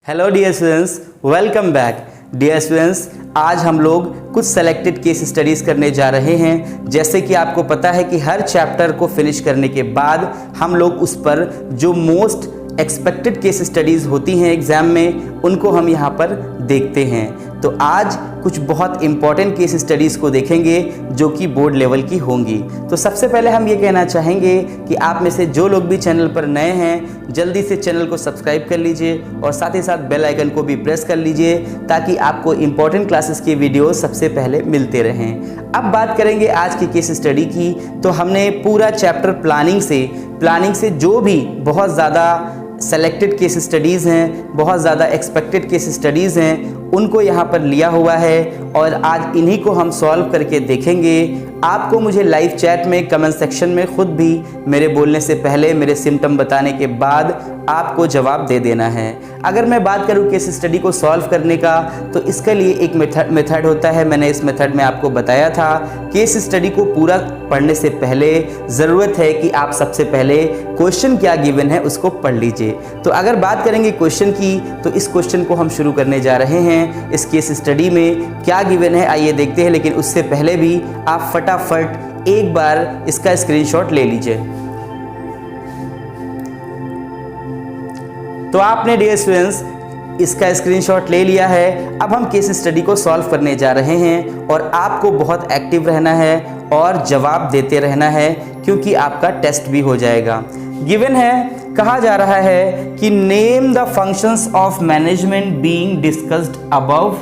Hello dear students, welcome back. Dear students, आज हम लोग कुछ सेलेक्टेड केस स्टडीज़ करने जा रहे हैं। जैसे कि आपको पता है कि हर चैप्टर को फिनिश करने के बाद हम लोग उस पर जो मोस्ट एक्सपेक्टेड केस स्टडीज़ होती हैं एग्ज़ाम में, उनको हम यहाँ पर देखते हैं। तो आज कुछ बहुत इंपॉर्टेंट केस स्टडीज़ को देखेंगे जो कि बोर्ड लेवल की होंगी। तो सबसे पहले हम ये कहना चाहेंगे कि आप में से जो लोग भी चैनल पर नए हैं, जल्दी से चैनल को सब्सक्राइब कर लीजिए और साथ ही साथ बेल आइकन को भी प्रेस कर लीजिए ताकि आपको इंपॉर्टेंट क्लासेस के वीडियो सबसे पहले मिलते रहें। अब बात करेंगे आज की केस स्टडी की। तो हमने पूरा चैप्टर प्लानिंग से जो भी बहुत ज़्यादा सेलेक्टेड केस स्टडीज़ हैं, बहुत ज़्यादा एक्सपेक्टेड केस स्टडीज़ हैं, उनको यहाँ पर लिया हुआ है और आज इन्हीं को हम सॉल्व करके देखेंगे। आपको मुझे लाइव चैट में कमेंट सेक्शन में खुद भी मेरे बोलने से पहले, मेरे सिम्टम बताने के बाद आपको जवाब दे देना है। अगर मैं बात करूँ केस स्टडी को सॉल्व करने का, तो इसके लिए एक मेथड होता है। मैंने इस मेथड में आपको बताया था। केस स्टडी को पूरा पढ़ने से पहले ज़रूरत है कि आप सबसे पहले क्वेश्चन क्या गिवन है उसको पढ़ लीजिए। तो अगर बात करेंगे क्वेश्चन की, तो इस क्वेश्चन को हम शुरू करने जा रहे हैं। इस केस स्टडी में क्या गिवन है आइए देखते हैं, लेकिन उससे पहले भी आप फटाफट एक बार इसका स्क्रीनशॉट ले लीजिए। तो आपने डियर स्टूडेंट्स इसका स्क्रीनशॉट ले लिया है। अब हम केस स्टडी को सॉल्व करने जा रहे हैं और आपको बहुत एक्टिव रहना है और जवाब देते रहना है क्योंकि आपका टेस्ट भी हो जाएगा। गिवन है, कहा जा रहा है कि name the functions of management being discussed above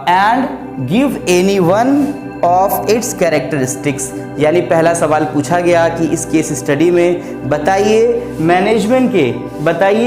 and give any one of its characteristics. यानी पहला सवाल पूछा गया कि इस केस स्टडी में बताइए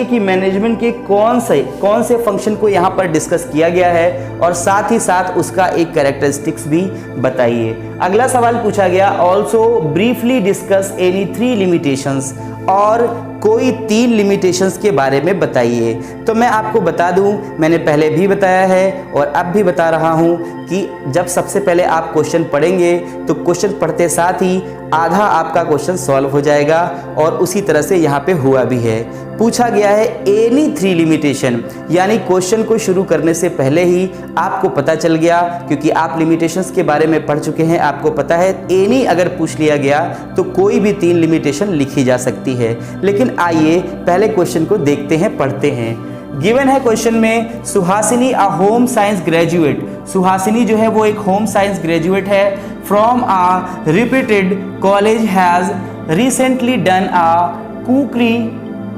कि मैनेजमेंट के कौन से फंक्शन को यहाँ पर डिस्कस किया गया है और साथ ही साथ उसका एक कैरेक्टरिस्टिक्स भी बताइए। अगला सवाल पूछा गया, also briefly discuss any 3 limitations, और कोई 3 लिमिटेशंस के बारे में बताइए। तो मैं आपको बता दूं, मैंने पहले भी बताया है और अब भी बता रहा हूं कि जब सबसे पहले आप क्वेश्चन पढ़ेंगे तो क्वेश्चन पढ़ते साथ ही आधा आपका क्वेश्चन सॉल्व हो जाएगा और उसी तरह से यहाँ पे हुआ भी है। पूछा गया है एनी 3 लिमिटेशन, यानी क्वेश्चन को शुरू करने से पहले ही आपको पता चल गया, क्योंकि आप लिमिटेशंस के बारे में पढ़ चुके हैं, आपको पता है एनी अगर पूछ लिया गया तो कोई भी 3 लिमिटेशन लिखी जा सकती है। लेकिन आइए पहले क्वेश्चन को देखते हैं, पढ़ते हैं। गिवन है क्वेश्चन में, Suhasini a home science graduate. Suhasini जो है वो एक होम साइंस ग्रेजुएट है। From a reputed college has recently done a cookery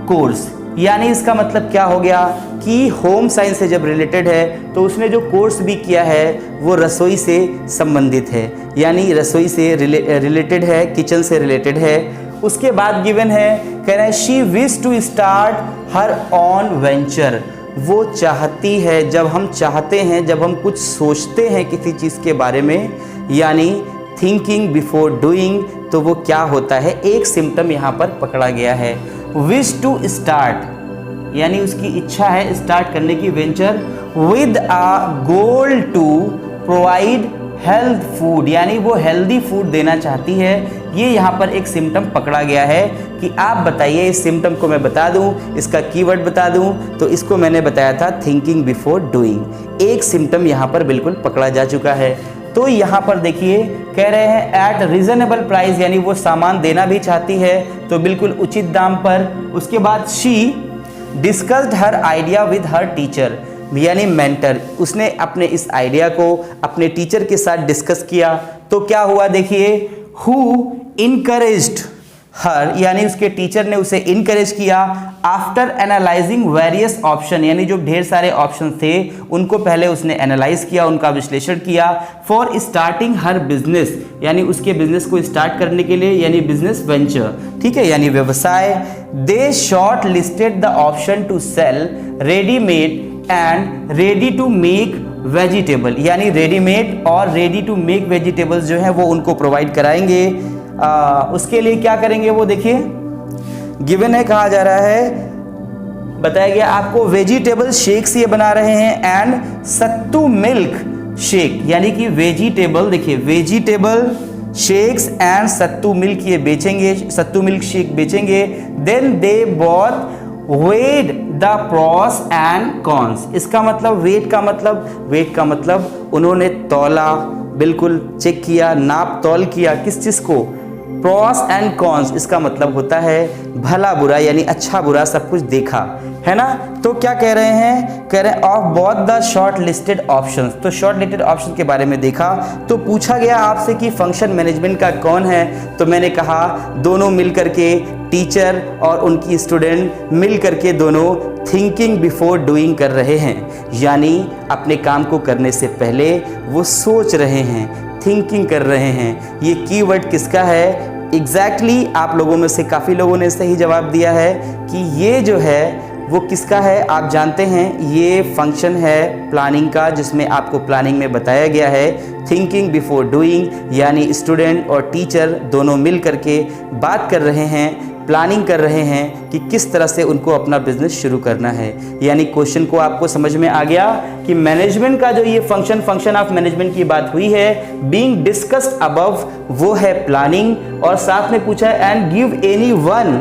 course. यानी इसका मतलब क्या हो गया कि होम साइंस से जब रिलेटेड है तो उसने जो कोर्स भी किया है वो रसोई से संबंधित है, यानी रसोई से रिलेटेड है, किचन से रिलेटेड है। उसके बाद गिवन है, कह रहा है she wish to start her on venture. वो चाहती है, जब हम चाहते हैं, जब हम कुछ सोचते हैं किसी चीज़ के बारे में, यानी थिंकिंग बिफोर डूइंग, तो वो क्या होता है, एक सिम्टम यहाँ पर पकड़ा गया है। विश टू स्टार्ट यानी उसकी इच्छा है स्टार्ट करने की venture with a goal to provide health food, यानी वो हेल्दी फूड देना चाहती है। ये यहाँ पर एक सिम्टम पकड़ा गया है कि आप बताइए, इस सिम्टम को मैं बता दूं, इसका कीवर्ड बता दूं, तो इसको मैंने बताया था थिंकिंग बिफोर डूइंग। एक सिम्टम यहाँ पर बिल्कुल पकड़ा जा चुका है। तो यहाँ पर देखिए कह रहे हैं एट रीजनेबल प्राइस, यानी वो सामान देना भी चाहती है तो बिल्कुल उचित दाम पर। उसके बाद she discussed her idea with her teacher, यानी मेंटर, उसने अपने इस आइडिया को अपने टीचर के साथ डिस्कस किया। तो क्या हुआ देखिए, हु इनकरेज्ड हर, यानी उसके टीचर ने उसे इनकरेज किया। आफ्टर एनालाइजिंग वेरियस ऑप्शन, यानी जो ढेर सारे ऑप्शन थे उनको पहले उसने एनालाइज किया, उनका विश्लेषण किया। फॉर स्टार्टिंग हर बिजनेस, यानी उसके बिजनेस को स्टार्ट करने के लिए, यानी बिजनेस वेंचर, ठीक है, यानी व्यवसाय। They shortlisted the option to sell readymade and ready to make vegetable, यानी रेडीमेड और रेडी टू मेक वेजिटेबल्स जो है वो उनको प्रोवाइड कराएंगे। उसके लिए क्या करेंगे वो देखिए, गिवन है, कहा जा रहा है, बताया गया आपको वेजिटेबल शेक्स ये बना रहे हैं एंड सत्तू मिल्क शेक, यानी कि वेजिटेबल, देखिए vegetable shakes and sattu milk ये बेचेंगे, सत्तू मिल्क शेक बेचेंगे। Then they bought weighed the pros and cons। इसका मतलब वेट का मतलब उन्होंने तौला, बिल्कुल चेक किया, नाप तौल किया, किस चीज को? Pros and cons. इसका मतलब होता है भला बुरा, यानी अच्छा बुरा सब कुछ देखा, है ना। तो क्या कह रहे हैं? कह रहे हैं of both the short listed options. तो शॉर्ट लिस्टेड ऑप्शन के बारे में देखा तो पूछा गया आपसे कि फंक्शन मैनेजमेंट का कौन है, तो मैंने कहा दोनों मिल करके, टीचर और उनकी स्टूडेंट मिल करके दोनों थिंकिंग बिफोर डूइंग कर रहे हैं, यानी अपने काम को करने से पहले वो सोच रहे हैं, थिंकिंग कर रहे हैं। ये कीवर्ड किसका है? एग्जैक्टली आप लोगों में से काफ़ी लोगों ने सही जवाब दिया है कि ये जो है वो किसका है। आप जानते हैं ये फंक्शन है प्लानिंग का, जिसमें आपको प्लानिंग में बताया गया है थिंकिंग बिफोर डूइंग, यानी स्टूडेंट और टीचर दोनों मिल करके बात कर रहे हैं, प्लानिंग कर रहे हैं कि किस तरह से उनको अपना बिजनेस शुरू करना है। यानी क्वेश्चन को आपको समझ में आ गया कि मैनेजमेंट का जो ये फंक्शन ऑफ मैनेजमेंट की बात हुई है, बीइंग डिस्कस्ड अबव, वो है प्लानिंग। और साथ में पूछा है and give any one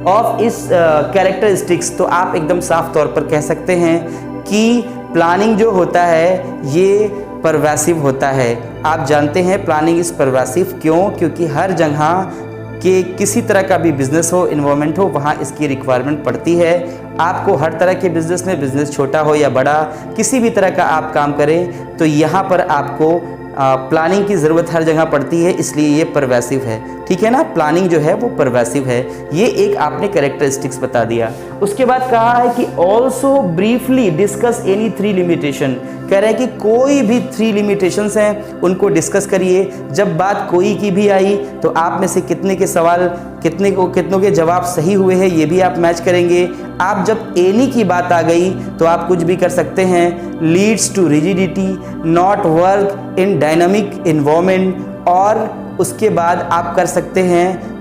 of इस कैरेक्टरिस्टिक्स। तो आप एकदम साफ तौर पर कह सकते हैं कि प्लानिंग जो होता है ये परवेसिव होता है। आप जानते हैं प्लानिंग इज परवेसिव क्यों? क्योंकि हर जगह कि किसी तरह का भी बिजनेस हो, इन्वॉल्वमेंट हो, वहाँ इसकी रिक्वायरमेंट पड़ती है। आपको हर तरह के बिजनेस में, बिजनेस छोटा हो या बड़ा, किसी भी तरह का आप काम करें तो यहाँ पर आपको प्लानिंग की ज़रूरत हर जगह पड़ती है, इसलिए ये परवेसिव है। ठीक है ना, प्लानिंग जो है वो परवेसिव है। ये एक आपने कैरेक्टरिस्टिक्स बता दिया। उसके बाद कहा है कि also briefly discuss any 3 limitation. कह रहे हैं कि कोई भी 3 लिमिटेशंस हैं उनको डिस्कस करिए। जब बात कोई की भी आई तो आप में से कितने के सवाल, कितनों के जवाब सही हुए हैं ये भी आप मैच करेंगे। आप जब एनी की बात आ गई तो आप कुछ भी कर सकते हैं। Leads to rigidity, not work in dynamic environment, और उसके बाद आप कर सकते हैं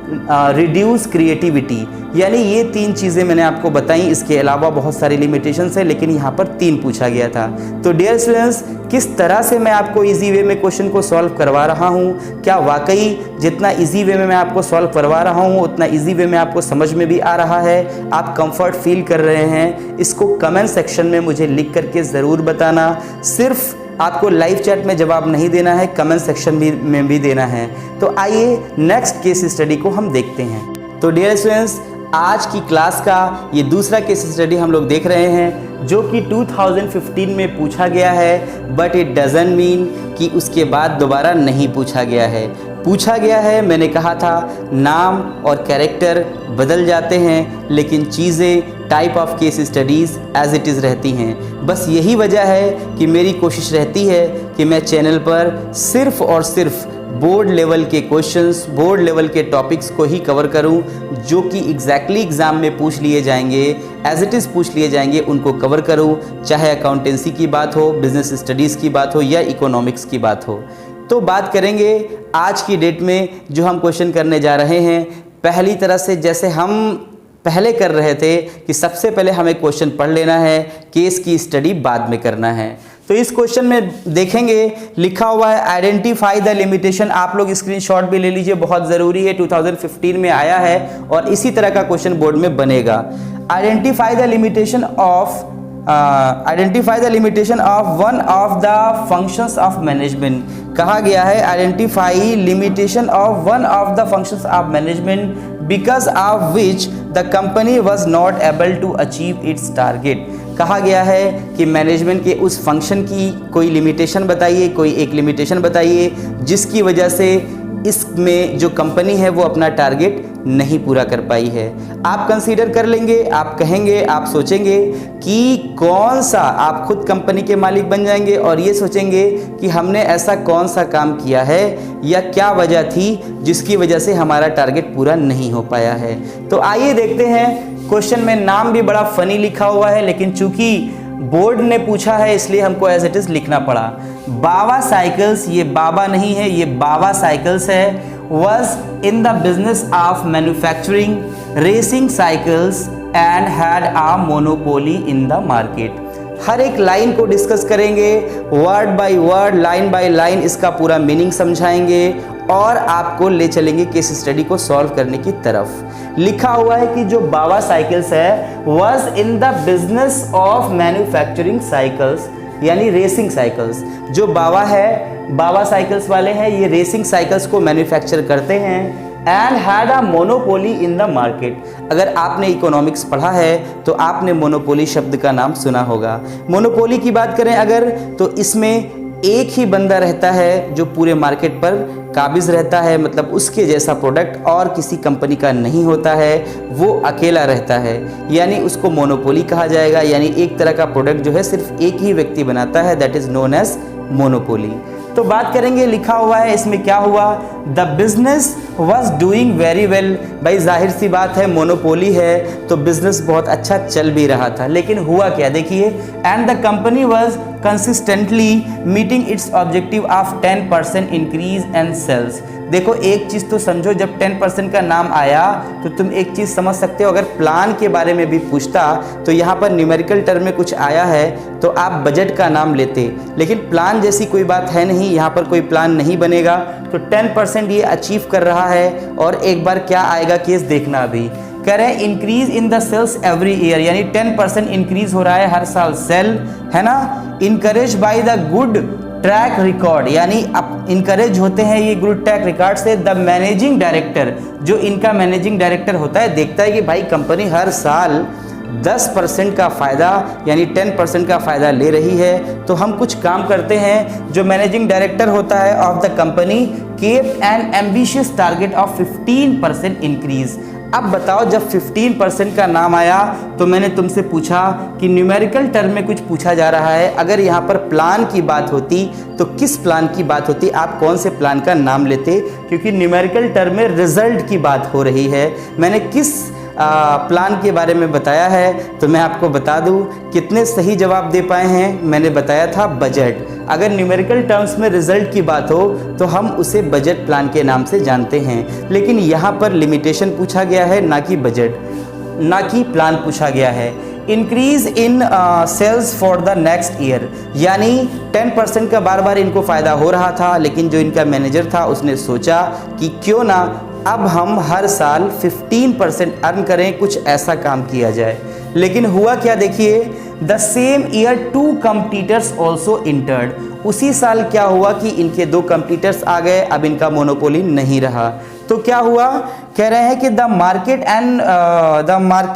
रिड्यूस क्रिएटिविटी। यानी ये 3 चीज़ें मैंने आपको बताई। इसके अलावा बहुत सारी लिमिटेशंस है, लेकिन यहाँ पर 3 पूछा गया था। तो डियर स्टूडेंट्स, किस तरह से मैं आपको इजी वे में क्वेश्चन को सॉल्व करवा रहा हूँ? क्या वाकई जितना इजी वे में मैं आपको सॉल्व करवा रहा हूँ उतना इजी वे में आपको समझ में भी आ रहा है? आप कंफर्ट फील कर रहे हैं? इसको कमेंट सेक्शन में मुझे लिख करके ज़रूर बताना। सिर्फ आपको लाइव चैट में जवाब नहीं देना है, कमेंट सेक्शन में भी देना है। तो आइए नेक्स्ट केस स्टडी को हम देखते हैं। तो डियर स्टूडेंट्स, आज की क्लास का ये दूसरा केस स्टडी हम लोग देख रहे हैं, जो कि 2015 में पूछा गया है, बट इट डजंट मीन कि उसके बाद दोबारा नहीं पूछा गया है। पूछा गया है, मैंने कहा था नाम और कैरेक्टर बदल जाते हैं, लेकिन चीज़ें, type of case studies as it is रहती हैं। बस यही वजह है कि मेरी कोशिश रहती है कि मैं चैनल पर सिर्फ़ और सिर्फ बोर्ड लेवल के क्वेश्चंस, बोर्ड लेवल के टॉपिक्स को ही कवर करूं, जो कि एग्जैक्टली एग्ज़ाम में पूछ लिए जाएंगे, एज इट इज़ पूछ लिए जाएंगे, उनको कवर करूं। चाहे अकाउंटेंसी की बात हो, बिजनेस स्टडीज़ की बात हो या इकोनॉमिक्स की बात हो। तो बात करेंगे आज की डेट में जो हम क्वेश्चन करने जा रहे हैं, पहली तरह से जैसे हम पहले कर रहे थे कि सबसे पहले हमें क्वेश्चन पढ़ लेना है, केस की स्टडी बाद में करना है। तो इस क्वेश्चन में देखेंगे लिखा हुआ है आइडेंटिफाई द लिमिटेशन। आप लोग स्क्रीनशॉट भी ले लीजिए, बहुत ज़रूरी है, 2015 में आया है और इसी तरह का क्वेश्चन बोर्ड में बनेगा। Identify the limitation of one of the functions of management. कहा गया है identify limitation of one of the functions of management because of which the company was not able to achieve its target. कहा गया है कि management के उस function की कोई लिमिटेशन बताइए, कोई एक लिमिटेशन बताइए जिसकी वजह से इसमें जो कंपनी है वो अपना टारगेट नहीं पूरा कर पाई है। आप कंसीडर कर लेंगे, आप कहेंगे, आप सोचेंगे कि कौन सा, आप खुद कंपनी के मालिक बन जाएंगे और ये सोचेंगे कि हमने ऐसा कौन सा काम किया है या क्या वजह थी जिसकी वजह से हमारा टारगेट पूरा नहीं हो पाया है। तो आइए देखते हैं। क्वेश्चन में नाम भी बड़ा फनी लिखा हुआ है, लेकिन चूंकि बोर्ड ने पूछा है इसलिए हमको एज इट इज लिखना पड़ा। बाबा साइकिल्स, ये बाबा नहीं है, ये बाबा साइकिल्स है, was in the business of manufacturing racing cycles and had a monopoly in the market। हर एक लाइन को डिस्कस करेंगे, word by word, line by line इसका पूरा मीनिंग समझाएंगे और आपको ले चलेंगे केस स्टडी को सॉल्व करने की तरफ। लिखा हुआ है कि जो बाबा साइकिल्स है was in the business of manufacturing cycles, यानी रेसिंग साइकिल्स। जो बाबा है, बाबा साइकिल्स वाले हैं, ये रेसिंग साइकिल्स को मैन्युफैक्चर करते हैं and had a monopoly in the market. अगर आपने इकोनॉमिक्स पढ़ा है तो आपने मोनोपोली शब्द का नाम सुना होगा। मोनोपोली की बात करें अगर, तो इसमें एक ही बंदा रहता है जो पूरे मार्केट पर काबिज रहता है, मतलब उसके जैसा प्रोडक्ट और किसी कंपनी का नहीं होता है, वो अकेला रहता है, यानी उसको मोनोपोली कहा जाएगा। यानी एक तरह का प्रोडक्ट जो है सिर्फ एक ही व्यक्ति बनाता है, that is known as monopoly. तो बात करेंगे, लिखा हुआ है इसमें क्या हुआ, the business was doing very well. भाई जाहिर सी बात है, मोनोपोली है तो बिजनेस बहुत अच्छा चल भी रहा था, लेकिन हुआ क्या देखिए, and the company was consistently meeting its objective of 10% increase and sales. देखो एक चीज़ तो समझो, जब 10% का नाम आया तो तुम एक चीज़ समझ सकते हो, अगर प्लान के बारे में भी पूछता तो यहाँ पर न्यूमेरिकल टर्म में कुछ आया है तो आप बजट का नाम लेते, लेकिन प्लान जैसी कोई बात है नहीं, यहाँ पर कोई प्लान नहीं बनेगा। तो 10% ये अचीव कर रहा है, और एक बार क्या आएगा केस देखना। अभी कह रहे हैं increase in the sales every year, यानी 10% इंक्रीज हो रहा है हर साल सेल, है ना। Encourage by the good track record, यानी अब इनकरेज होते हैं ये गुड ट्रैक रिकॉर्ड से। द मैनेजिंग डायरेक्टर, जो इनका मैनेजिंग डायरेक्टर होता है, देखता है कि भाई कंपनी हर साल 10% का फ़ायदा यानी 10% का फ़ायदा ले रही है, तो हम कुछ काम करते हैं। जो मैनेजिंग डायरेक्टर होता है of the company kept an ambitious target of 15% increase. अब बताओ, जब 15% का नाम आया तो मैंने तुमसे पूछा कि न्यूमेरिकल टर्म में कुछ पूछा जा रहा है, अगर यहाँ पर प्लान की बात होती तो किस प्लान की बात होती, आप कौन से प्लान का नाम लेते, क्योंकि न्यूमेरिकल टर्म में रिजल्ट की बात हो रही है। मैंने किस प्लान के बारे में बताया है, तो मैं आपको बता दूं कितने सही जवाब दे पाए हैं। मैंने बताया था बजट। अगर न्यूमेरिकल टर्म्स में रिजल्ट की बात हो तो हम उसे बजट प्लान के नाम से जानते हैं, लेकिन यहाँ पर लिमिटेशन पूछा गया है, ना कि बजट, ना कि प्लान पूछा गया है। Increase in sales for the next year, यानी 10% का बार बार इनको फ़ायदा हो रहा था, लेकिन जो इनका मैनेजर था उसने सोचा कि क्यों ना अब हम हर साल 15% अर्न करें, कुछ ऐसा काम किया जाए। लेकिन हुआ क्या देखिए, the same year 2 competitors also entered. उसी साल क्या हुआ कि इनके 2 कंपटीटर्स आ गए, अब इनका मोनोपोली नहीं रहा। तो क्या हुआ, कह रहे हैं कि the market and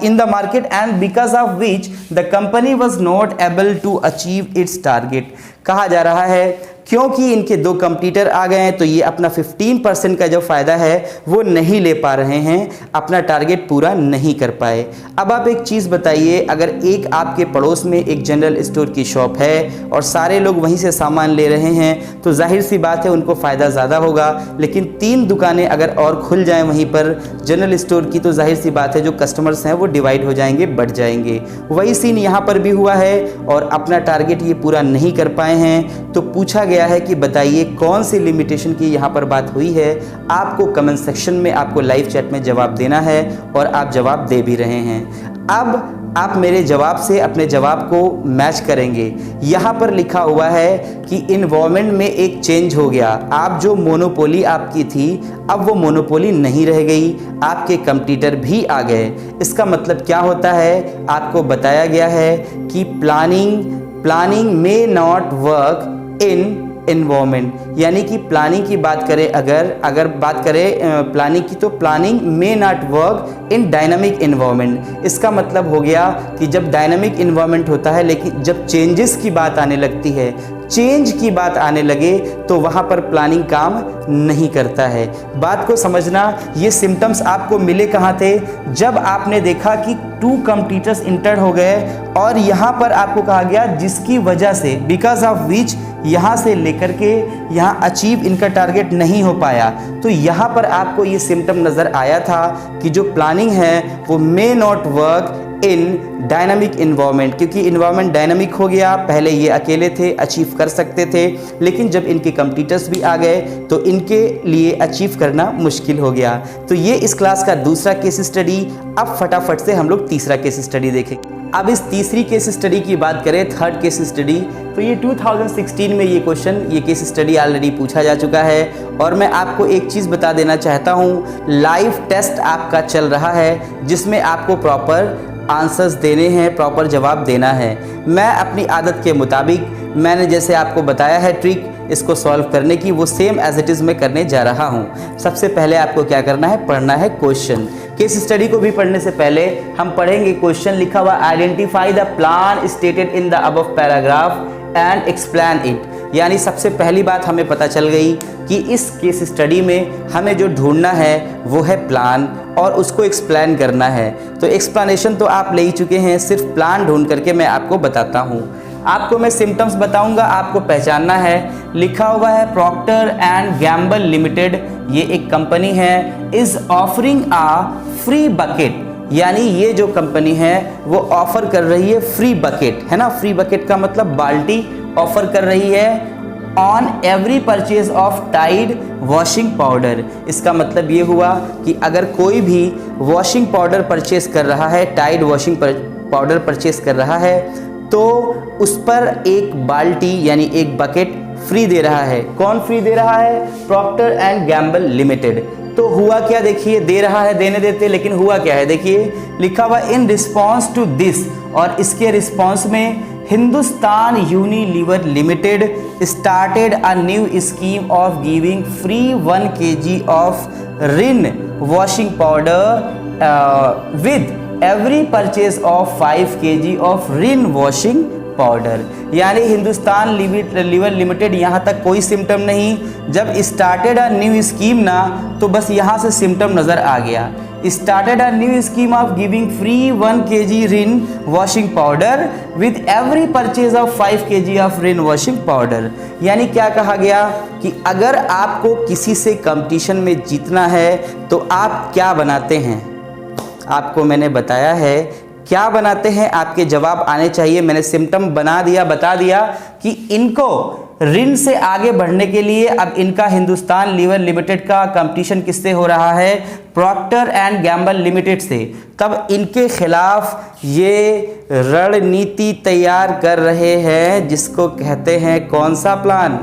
in the market and because of which the company was not able to achieve its target. कहा जा रहा है क्योंकि इनके 2 कंपटीटर आ गए हैं तो ये अपना 15% का जो फ़ायदा है वो नहीं ले पा रहे हैं, अपना टारगेट पूरा नहीं कर पाए। अब आप एक चीज़ बताइए, अगर एक आपके पड़ोस में एक जनरल स्टोर की शॉप है और सारे लोग वहीं से सामान ले रहे हैं, तो जाहिर सी बात है उनको फ़ायदा ज़्यादा होगा। लेकिन 3 दुकानें अगर और खुल जाएं वहीं पर जनरल स्टोर की, तो जाहिर सी बात है जो कस्टमर्स हैं वो डिवाइड हो जाएंगे, बढ़ जाएंगे। वही सीन यहाँ पर भी हुआ है और अपना टारगेट ये पूरा नहीं कर पाए हैं। तो पूछा गया है कि बताइए कौन सी लिमिटेशन की यहाँ पर बात हुई है। आपको कमेंट सेक्शन में, आपको लाइव चैट में जवाब देना है और आप जवाब दे भी रहे हैं। अब आप मेरे जवाब से अपने जवाब को मैच करेंगे। यहाँ पर लिखा हुआ है कि इन्वायरमेंट में एक चेंज हो गया। आप जो मोनोपोली आपकी थी, अब वो मोनोपोली नहीं रह गई, आपके कंपटीटर भी आ गए। इसका मतलब क्या होता है, आपको बताया गया है कि planning may not work in environment, यानी कि प्लानिंग की बात करें, अगर बात करें प्लानिंग की, तो planning may not work in dynamic environment. इसका मतलब हो गया कि जब डायनामिक इन्वायरमेंट होता है, लेकिन जब चेंजेस की बात आने लगती है, चेंज की बात आने लगे, तो वहाँ पर प्लानिंग काम नहीं करता है। बात को समझना, ये सिम्टम्स आपको मिले कहाँ थे, जब आपने देखा कि 2 कंपटीटर्स इंटर हो गए और यहाँ पर आपको कहा गया जिसकी वजह से, बिकॉज ऑफ विच, यहाँ से लेकर के यहाँ अचीव इनका टारगेट नहीं हो पाया। तो यहाँ पर आपको ये सिम्टम नज़र आया था कि जो प्लानिंग है वो may not work in dynamic environment, क्योंकि इन्वायरमेंट डायनामिक हो गया। पहले ये अकेले थे, अचीव कर सकते थे, लेकिन जब इनके कंपटीटर्स भी आ गए तो इनके लिए अचीव करना मुश्किल हो गया। तो ये इस क्लास का दूसरा केस स्टडी। अब फटाफट से हम लोग तीसरा केस स्टडी देखें। अब इस तीसरी केस स्टडी की बात करें, थर्ड केस स्टडी, तो ये 2016 में ये केस स्टडी ऑलरेडी पूछा जा चुका है। और मैं आपको एक चीज़ बता देना चाहता हूँ, लाइव टेस्ट आपका चल रहा है जिसमें आपको प्रॉपर आंसर्स देने हैं, प्रॉपर जवाब देना है। मैं अपनी आदत के मुताबिक मैंने जैसे आपको बताया है ट्रिक इसको सॉल्व करने की, वो सेम एज इट इज़ मैं करने जा रहा हूँ। सबसे पहले आपको क्या करना है, पढ़ना है क्वेश्चन। केस स्टडी को भी पढ़ने से पहले हम पढ़ेंगे क्वेश्चन लिखा हुआ, identify the plan stated in the above paragraph and explain it. यानी सबसे पहली बात हमें पता चल गई कि इस केस स्टडी में हमें जो ढूंढना है वो है प्लान और उसको एक्सप्लेन करना है। तो एक्सप्लेनेशन तो आप ले ही चुके हैं, सिर्फ प्लान ढूंढ करके मैं आपको बताता हूँ। आपको मैं सिम्टम्स बताऊंगा, आपको पहचानना है। लिखा हुआ है प्रॉक्टर एंड गैम्बल लिमिटेड, ये एक कंपनी है, is offering a free bucket. यानी ये जो कंपनी है वो ऑफर कर रही है फ्री बकेट, है ना। फ्री बकेट का मतलब बाल्टी ऑफर कर रही है on every purchase of Tide washing powder. इसका मतलब ये हुआ कि अगर कोई भी वॉशिंग पाउडर परचेज कर रहा है, टाइड वॉशिंग पाउडर परचेज कर रहा है, तो उस पर एक बाल्टी यानी एक बकेट फ्री दे रहा है। कौन फ्री दे रहा है? Procter and Gamble limited. तो हुआ क्या, देखिए, दे रहा है, देने देते, लेकिन हुआ क्या है, देखिए लिखा हुआ इन रिस्पॉन्स टू दिस, और इसके रिस्पॉन्स में Hindustan Unilever limited started a new scheme of giving free 1 kg of Rin washing powder with every purchase of 5 kg of Rin washing powder. यानी हिंदुस्तान लीवर लिमिटेड, यहाँ तक कोई सिम्टम नहीं। जब started a new scheme ना, तो बस यहाँ से सिम्टम नज़र आ गया। Started a new scheme of giving free 1 kg Rin washing powder with every purchase of 5 kg of Rin washing powder. यानी क्या कहा गया कि अगर आपको किसी से कंपटीशन में जीतना है तो आप क्या बनाते हैं, आपको मैंने बताया है क्या बनाते हैं, आपके जवाब आने चाहिए। मैंने सिम्टम बता दिया कि इनको ऋण से आगे बढ़ने के लिए अब इनका हिंदुस्तान लीवर लिमिटेड का कंपटीशन किससे हो रहा है? प्रॉक्टर एंड गैम्बल लिमिटेड से। तब इनके खिलाफ ये रणनीति तैयार कर रहे हैं जिसको कहते हैं कौन सा प्लान?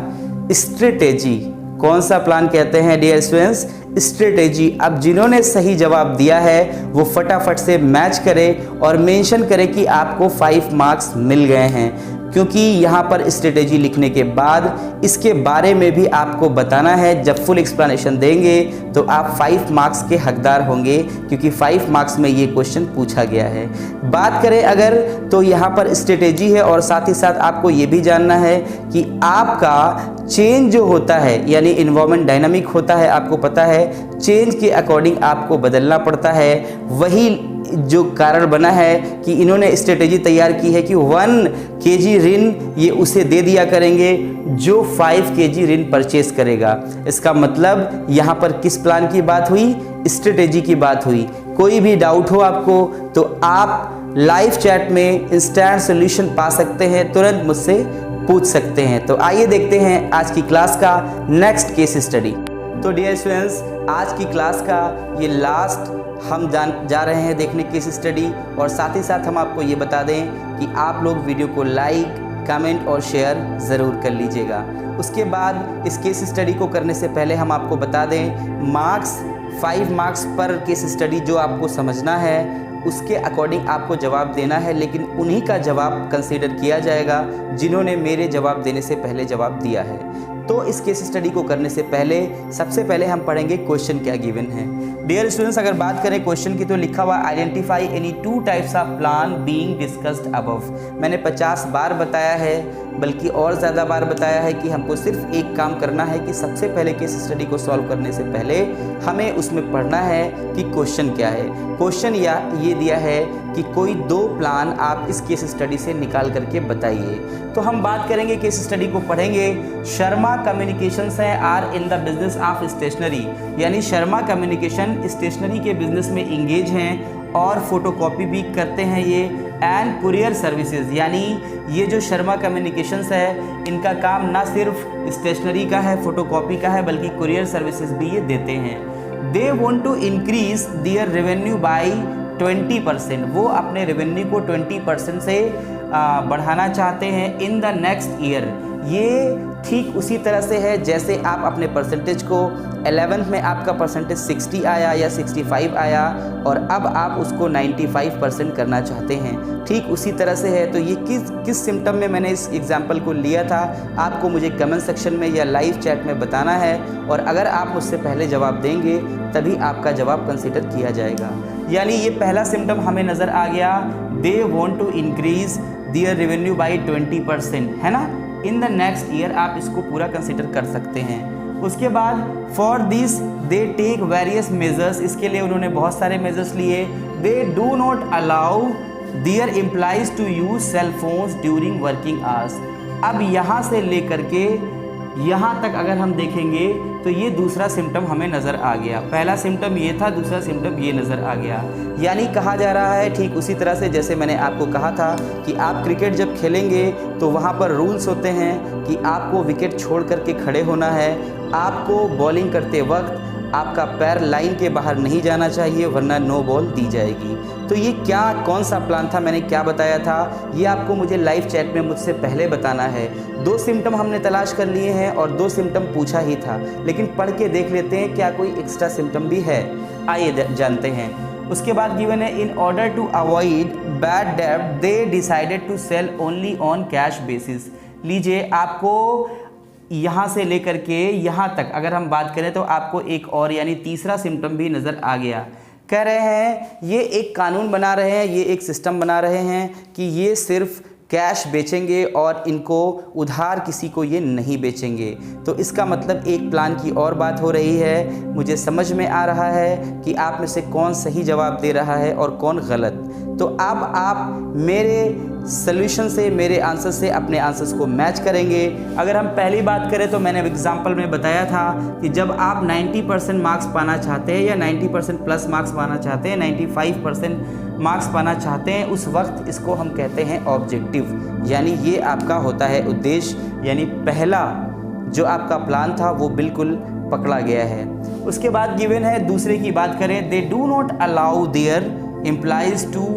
स्ट्रेटेजी। कौन सा प्लान कहते हैं डियर स्टूडेंट्स? स्ट्रेटेजी। अब जिन्होंने सही जवाब दिया है वो फटाफट से मैच करें और मेंशन करें कि आपको 5 मार्क्स मिल गए हैं, क्योंकि यहाँ पर स्ट्रेटेजी लिखने के बाद इसके बारे में भी आपको बताना है। जब फुल एक्सप्लेनेशन देंगे तो आप 5 मार्क्स के हकदार होंगे, क्योंकि 5 मार्क्स में ये क्वेश्चन पूछा गया है। बात करें अगर, तो यहाँ पर स्ट्रेटेजी है और साथ ही साथ आपको ये भी जानना है कि आपका चेंज जो होता है यानी इन्वायरमेंट डायनामिक होता है, आपको पता है चेंज के अकॉर्डिंग आपको बदलना पड़ता है। वही जो कारण बना है कि इन्होंने स्ट्रेटेजी तैयार की है कि 1 kg ऋण ये उसे दे दिया करेंगे जो 5 kg ऋण परचेस करेगा। इसका मतलब यहाँ पर किस प्लान की बात हुई? स्ट्रेटेजी की बात हुई। कोई भी डाउट हो आपको तो आप लाइव चैट में इंस्टेंट सोल्यूशन पा सकते हैं, तुरंत मुझसे पूछ सकते हैं। तो आइए देखते हैं आज की क्लास का नेक्स्ट केस स्टडी। तो डियर स्टूडेंट्स, आज की क्लास का ये लास्ट हम जा रहे हैं देखने केस स्टडी, और साथ ही साथ हम आपको ये बता दें कि आप लोग वीडियो को लाइक, कमेंट और शेयर ज़रूर कर लीजिएगा। उसके बाद इस केस स्टडी को करने से पहले हम आपको बता दें मार्क्स 5 मार्क्स पर केस स्टडी जो आपको समझना है उसके अकॉर्डिंग आपको जवाब देना है, लेकिन उन्हीं का जवाब कंसीडर किया जाएगा जिन्होंने मेरे जवाब देने से पहले जवाब दिया है। तो इस केस स्टडी को करने से पहले सबसे पहले हम पढ़ेंगे क्वेश्चन क्या गिवन है। डियर स्टूडेंट्स, अगर बात करें क्वेश्चन की तो लिखा हुआ identify any 2 types of plan being discussed above. मैंने 50 बार बताया है, बल्कि और ज़्यादा बार बताया है कि हमको सिर्फ एक काम करना है कि सबसे पहले केस स्टडी को सॉल्व करने से पहले हमें उसमें पढ़ना है कि क्वेश्चन क्या है। क्वेश्चन ये दिया है कि कोई 2 प्लान आप इस केस स्टडी से निकाल करके बताइए। तो हम बात करेंगे, केस स्टडी को पढ़ेंगे। शर्मा कम्युनिकेशंस है are in the business of stationery, यानी शर्मा कम्युनिकेशन स्टेशनरी के बिजनेस में इंगेज हैं और फोटोकॉपी भी करते हैं ये, एंड कुरियर सर्विसेज। यानी ये जो शर्मा कम्युनिकेशंस है इनका काम ना सिर्फ स्टेशनरी का है, फोटोकॉपी का है, बल्कि कुरियर सर्विसेज भी ये देते हैं। They want to increase their revenue by 20%, वो अपने रेवेन्यू को 20% से बढ़ाना चाहते हैं इन द नेक्स्ट ईयर। ये ठीक उसी तरह से है जैसे आप अपने परसेंटेज को 11th में आपका परसेंटेज 60 आया या 65 आया और अब आप उसको 95% करना चाहते हैं, ठीक उसी तरह से है। तो ये किस सिम्टम में मैंने इस एग्जाम्पल को लिया था, आपको मुझे कमेंट सेक्शन में या लाइव चैट में बताना है, और अगर आप मुझसे पहले जवाब देंगे तभी आपका जवाब कंसिडर किया जाएगा। यानी ये पहला सिम्टम हमें नज़र आ गया, they want to increase their revenue by 20%, है ना, इन द नेक्स्ट ईयर। आप इसको पूरा कंसिडर कर सकते हैं। उसके बाद for this they take various measures, इसके लिए उन्होंने बहुत सारे मेजर्स लिए। They do not allow their employees to use cell phones during working hours. अब यहाँ से लेकर के यहाँ तक अगर हम देखेंगे तो ये दूसरा सिम्टम हमें नज़र आ गया। पहला सिम्टम ये था, दूसरा सिम्टम ये नज़र आ गया। यानी कहा जा रहा है ठीक उसी तरह से जैसे मैंने आपको कहा था कि आप क्रिकेट जब खेलेंगे तो वहाँ पर रूल्स होते हैं कि आपको विकेट छोड़ करके खड़े होना है, आपको बॉलिंग करते वक्त आपका पैर लाइन के बाहर नहीं जाना चाहिए वरना नो बॉल दी जाएगी। तो ये कौन सा प्लान था, मैंने क्या बताया था, ये आपको मुझे लाइव चैट में मुझसे पहले बताना है। 2 सिम्टम हमने तलाश कर लिए हैं और 2 सिम्टम पूछा ही था, लेकिन पढ़ के देख लेते हैं क्या कोई एक्स्ट्रा सिम्टम भी है, आइए जानते हैं। उसके बाद गिवन है, in order to avoid bad डेब्ट they decided to sell only on cash basis. लीजिए, आपको यहाँ से लेकर के यहाँ तक अगर हम बात करें तो आपको एक और यानी तीसरा सिम्टम भी नज़र आ गया। कह रहे हैं ये एक कानून बना रहे हैं, ये एक सिस्टम बना रहे हैं कि ये सिर्फ कैश बेचेंगे और इनको उधार किसी को ये नहीं बेचेंगे। तो इसका मतलब एक प्लान की और बात हो रही है। मुझे समझ में आ रहा है कि आप में से कौन सही जवाब दे रहा है और कौन गलत। तो अब आप मेरे सॉल्यूशन से, मेरे आंसर से अपने आंसर्स को मैच करेंगे। अगर हम पहली बात करें तो मैंने एग्जाम्पल में बताया था कि जब आप 90% मार्क्स पाना चाहते हैं या 90% प्लस मार्क्स पाना चाहते हैं, 95% मार्क्स पाना चाहते हैं, उस वक्त इसको हम कहते हैं ऑब्जेक्टिव। यानी ये आपका होता है उद्देश्य, यानी पहला जो आपका प्लान था वो बिल्कुल पकड़ा गया है। उसके बाद गिवन है, दूसरे की बात करें, they do not allow their employees to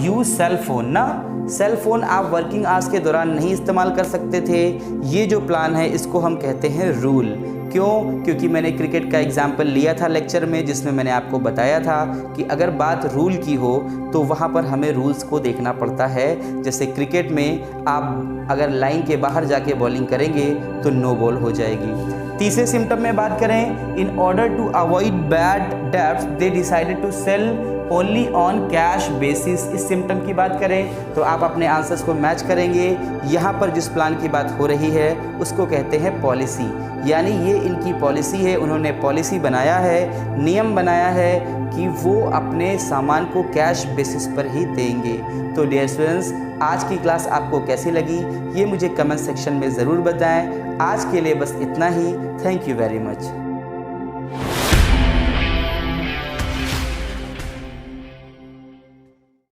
use cell phone. ना, सेल फोन आप वर्किंग आवर्स के दौरान नहीं इस्तेमाल कर सकते थे। ये जो प्लान है इसको हम कहते हैं रूल। क्यों? क्योंकि मैंने क्रिकेट का एग्जाम्पल लिया था लेक्चर में, जिसमें मैंने आपको बताया था कि अगर बात रूल की हो तो वहाँ पर हमें रूल्स को देखना पड़ता है। जैसे क्रिकेट में आप अगर लाइन के बाहर जाके बॉलिंग करेंगे तो नो बॉल हो जाएगी। तीसरे सिम्टम में बात करें, in order to avoid bad debts they decided to sell only on cash basis. इस सिम्टम की बात करें तो आप अपने आंसर्स को मैच करेंगे। यहाँ पर जिस प्लान की बात हो रही है उसको कहते हैं पॉलिसी। यानी ये इनकी पॉलिसी है, उन्होंने पॉलिसी बनाया है, नियम बनाया है कि वो अपने सामान को कैश बेसिस पर ही देंगे। तो डियर स्टूडेंट्स, आज की क्लास आपको कैसी लगी ये मुझे कमेंट सेक्शन में ज़रूर बताएं। आज के लिए बस इतना ही। Thank you very much.